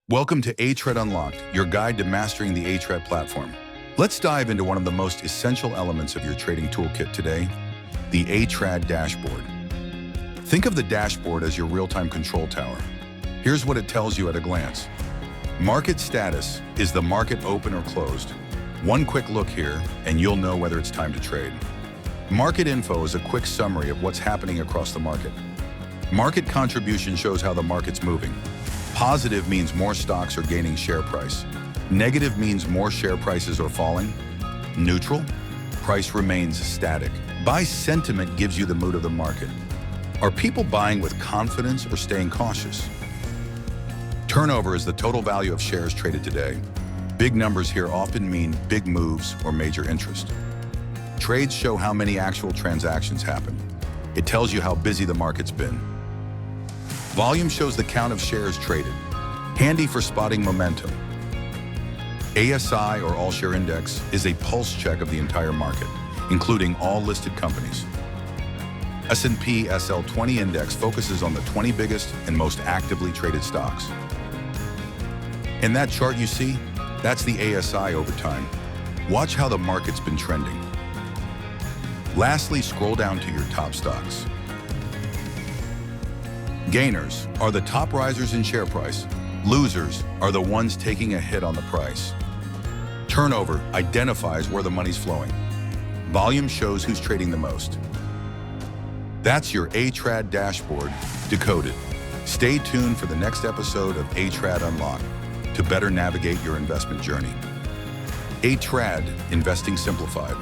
Welcome to ATrad Unlocked, your guide to mastering the ATrad platform. Let's dive into one of the most essential elements of your trading toolkit today, the ATrad Dashboard. Think of the dashboard as your real-time control tower. Here's what it tells you at a glance. Market status: is the market open or closed? One quick look here, and you'll know whether it's time to trade. Market info is a quick summary of what's happening across the market. Market contribution shows how the market's moving. Positive means more stocks are gaining share price. Negative means more share prices are falling. Neutral: price remains static. Buy sentiment gives you the mood of the market. Are people buying with confidence or staying cautious? Turnover is the total value of shares traded today. Big numbers here often mean big moves or major interest. Trades show how many actual transactions happen. It tells you how busy the market's been. Volume shows the count of shares traded, handy for spotting momentum. ASI, or All Share Index, is a pulse check of the entire market, including all listed companies. S&P SL 20 Index focuses on the 20 biggest and most actively traded stocks. In that chart you see, that's the ASI over time. Watch how the market's been trending. Lastly, scroll down to your top stocks. Gainers are the top risers in share price. Losers are the ones taking a hit on the price. Turnover identifies where the money's flowing. Volume shows who's trading the most. That's your ATrad Dashboard decoded. Stay tuned for the next episode of ATrad Unlocked to better navigate your investment journey. ATrad, investing simplified.